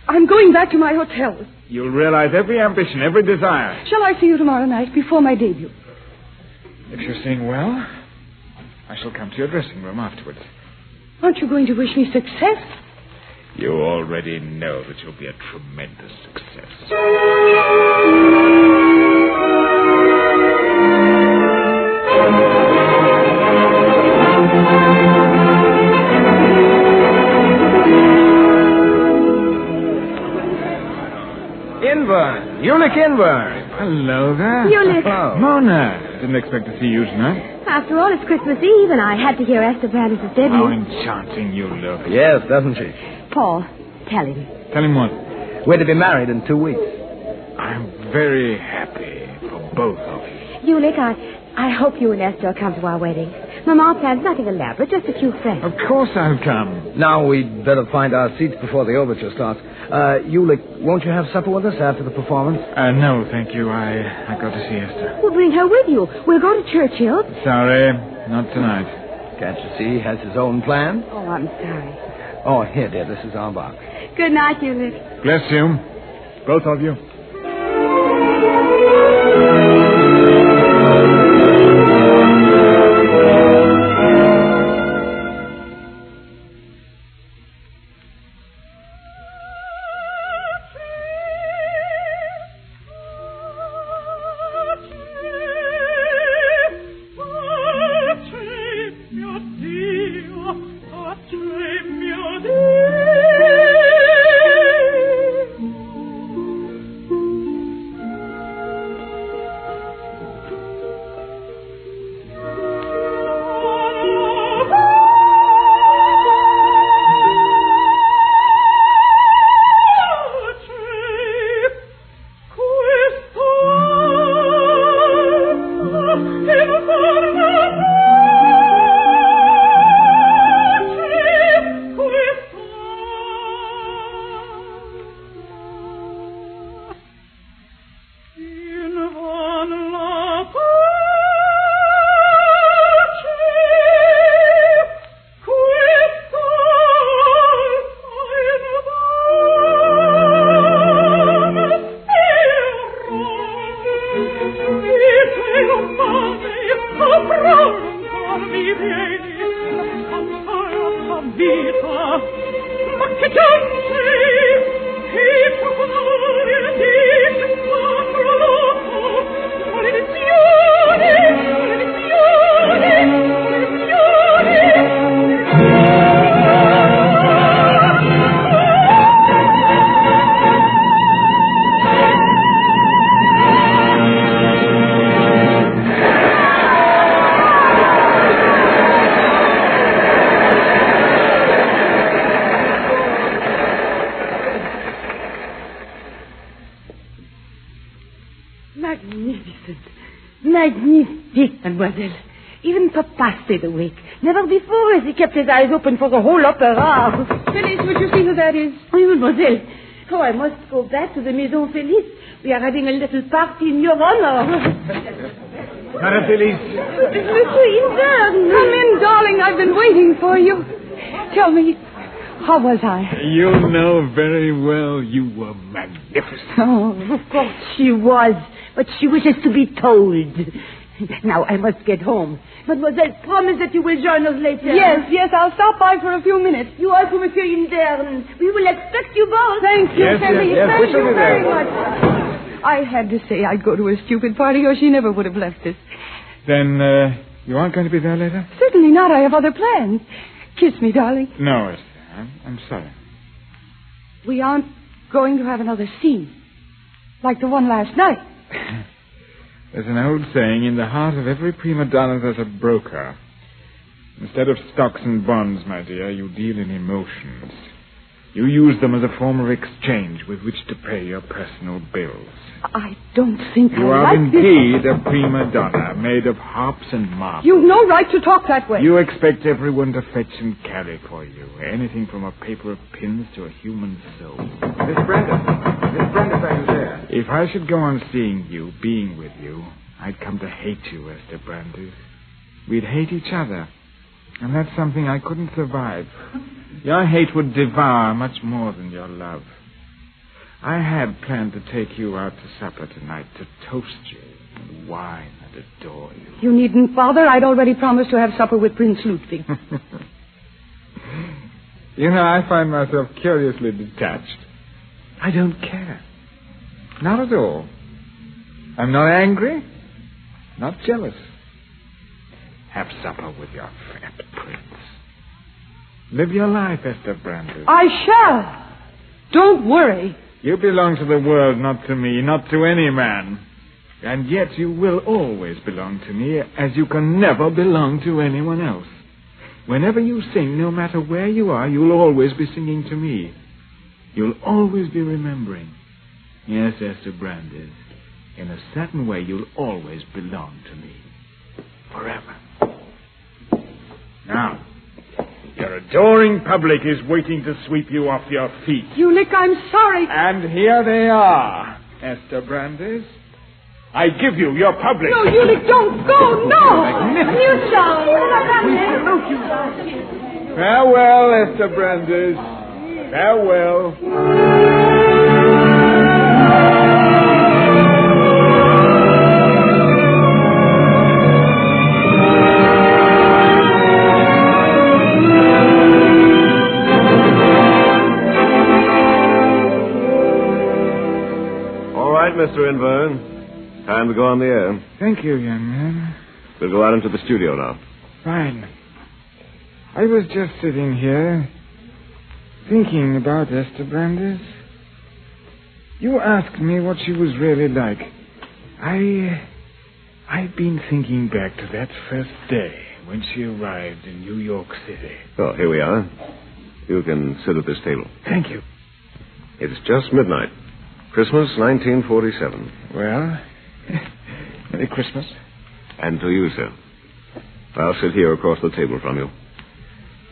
I'm going back to my hotel. You'll realize every ambition, every desire. Shall I see you tomorrow night before my debut? If you're seeing well, I shall come to your dressing room afterwards. Aren't you going to wish me success? You already know that you'll be a tremendous success. Inburn. Ulrich Inburn. Hello there. Ulrich. Oh. Mona. Didn't expect to see you tonight. After all, it's Christmas Eve, and I had to hear Esther Brandes' debut. How enchanting you look. Yes, doesn't she? Paul, tell him. Tell him what? We're to be married in 2 weeks. I'm very happy for both of you. Ulrich, I hope you and Esther will come to our wedding. Mama plans nothing elaborate, just a few friends. Of course I'll come. Now we'd better find our seats before the overture starts. Ulrich, won't you have supper with us after the performance? No, thank you. I got to see Esther. Well, bring her with you. We'll go to Churchill's. Sorry, not tonight. Can't you see he has his own plan? Oh, I'm sorry. Oh, here, dear, this is our box. Good night, Ulrich. Bless you. Both of you. Magnifique, mademoiselle. Even Papa stayed awake. Never before has he kept his eyes open for the whole opera. Phyllis, would you see who that is? Oui, mademoiselle. So I must go back to the Maison Felice. We are having a little party in your honor. Madame Felice. Monsieur Inverne. Come in, darling. I've been waiting for you. Tell me, how was I? You know very well you were magnificent. Oh, of course she was. But she wishes to be told. Now I must get home. Mademoiselle, promise that you will join us later. Yes, I'll stop by for a few minutes. You also, Monsieur Inverne. We will expect you both. Thank you, Kelly. Yes, Thank you very there. much. I had to say I'd go to a stupid party or she never would have left us. Then, you aren't going to be there later? Certainly not. I have other plans. Kiss me, darling. No, Esther. I'm sorry. We aren't going to have another scene like the one last night. There's an old saying, in the heart of every prima donna there's a broker. Instead of stocks and bonds, my dear, you deal in emotions. You use them as a form of exchange with which to pay your personal bills. I don't think You I are like this. indeed a prima donna, made of harps and marbles. You've no right to talk that way. You expect everyone to fetch and carry for you. Anything from a paper of pins to a human soul. Miss Brenda, are you there? If I should go on seeing you, being with you, I'd come to hate you, Esther Brandes. We'd hate each other. And that's something I couldn't survive. Your hate would devour much more than your love. I had planned to take you out to supper tonight to toast you and wine and adore you. You needn't bother. I'd already promised to have supper with Prince Ludwig. You know, I find myself curiously detached. I don't care. Not at all. I'm not angry, not jealous. Have supper with your fat prince. Live your life, Esther Brandes. I shall. Don't worry. You belong to the world, not to me, not to any man. And yet you will always belong to me, as you can never belong to anyone else. Whenever you sing, no matter where you are, you'll always be singing to me. You'll always be remembering. Yes, Esther Brandes, in a certain way, you'll always belong to me. Forever. Now, your adoring public is waiting to sweep you off your feet. Ulick, I'm sorry. And here they are, Esther Brandes. I give you your public. No, Ulick, don't go. No. Magnificent. Farewell, Esther Brandes. Farewell. Mr. Inverne. Time to go on the air. Thank you, young man. We'll go out into the studio now. Fine. I was just sitting here, thinking about Esther Brandes. You asked me what she was really like. I've been thinking back to that first day when she arrived in New York City. Oh, here we are. You can sit at this table. Thank you. It's just midnight. Christmas, 1947. Well, Merry Christmas. And to you, sir. I'll sit here across the table from you.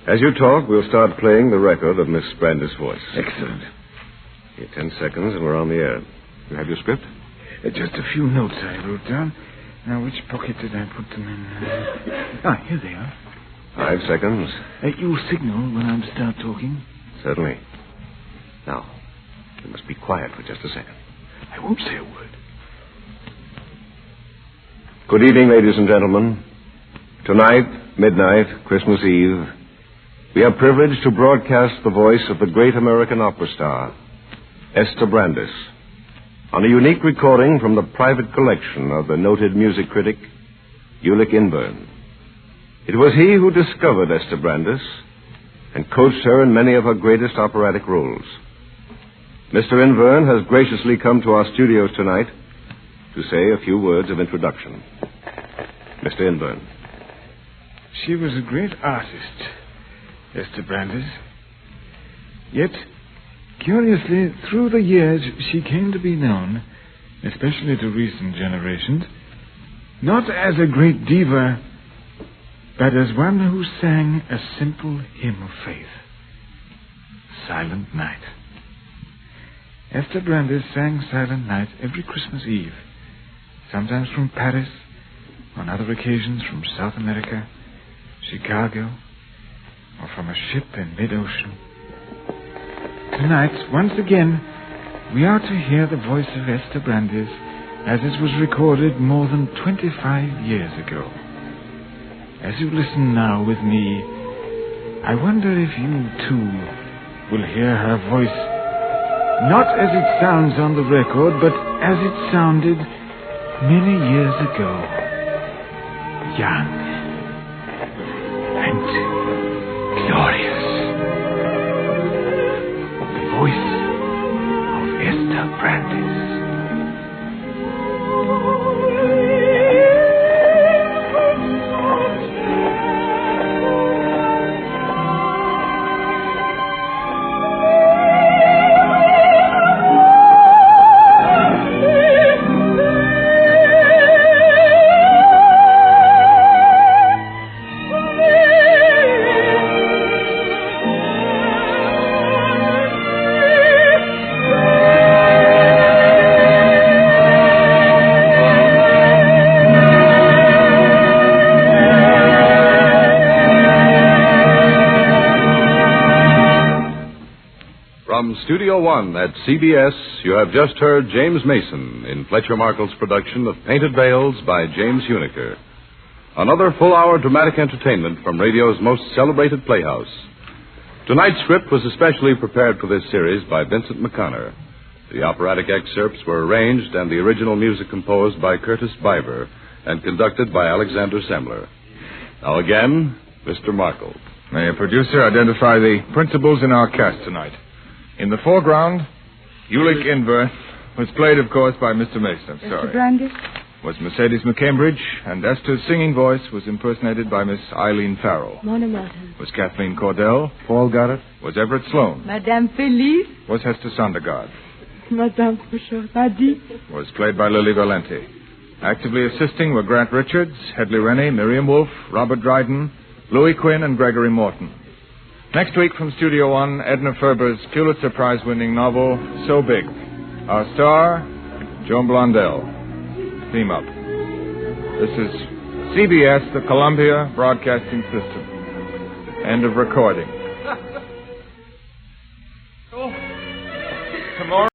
As you talk, we'll start playing the record of Miss Brandes' voice. Excellent. Here, 10 seconds and we're on the air. You have your script? Just a few notes I wrote down. Now, which pocket did I put them in? Here they are. 5 seconds. You signal when I start talking. Certainly. Now, you must be quiet for just a second. I won't say a word. Good evening, ladies and gentlemen. Tonight, midnight, Christmas Eve, we are privileged to broadcast the voice of the great American opera star, Esther Brandes, on a unique recording from the private collection of the noted music critic, Ulick Inverne. It was he who discovered Esther Brandes and coached her in many of her greatest operatic roles. Mr. Inverne has graciously come to our studios tonight to say a few words of introduction. Mr. Inverne. She was a great artist, Esther Brandes. Yet, curiously, through the years, she came to be known, especially to recent generations, not as a great diva, but as one who sang a simple hymn of faith. Silent Night. Esther Brandes sang Silent Night every Christmas Eve, sometimes from Paris, on other occasions from South America, Chicago, or from a ship in mid-ocean. Tonight, once again, we are to hear the voice of Esther Brandes as it was recorded more than 25 years ago. As you listen now with me, I wonder if you, too, will hear her voice, not as it sounds on the record, but as it sounded many years ago. Young and glorious. The voice of Esther Brandes. From Studio One at CBS, you have just heard James Mason in Fletcher Markle's production of Painted Veils by James Huneker. Another full-hour dramatic entertainment from radio's most celebrated playhouse. Tonight's script was especially prepared for this series by Vincent McConnor. The operatic excerpts were arranged and the original music composed by Curtis Biber and conducted by Alexander Semler. Now again, Mr. Markle. May a producer identify the principals in our cast tonight? In the foreground, Ulick Inver was played, of course, by Mr. Mason. Mr. Brandes? Was Mercedes McCambridge, and Esther's singing voice was impersonated by Miss Eileen Farrell. Mona Martin. Was Kathleen Cordell. Paul Goddard. Was Everett Sloan. Madame Felice. Was Hester Sondergaard. Madame Fouchard-Paddy. Was played by Lily Valenti. Actively assisting were Grant Richards, Hedley Rennie, Miriam Wolfe, Robert Dryden, Louis Quinn, and Gregory Morton. Next week from Studio One, Edna Ferber's Pulitzer Prize-winning novel, So Big. Our star, Joan Blondell. Theme up. This is CBS, the Columbia Broadcasting System. End of recording. Tomorrow.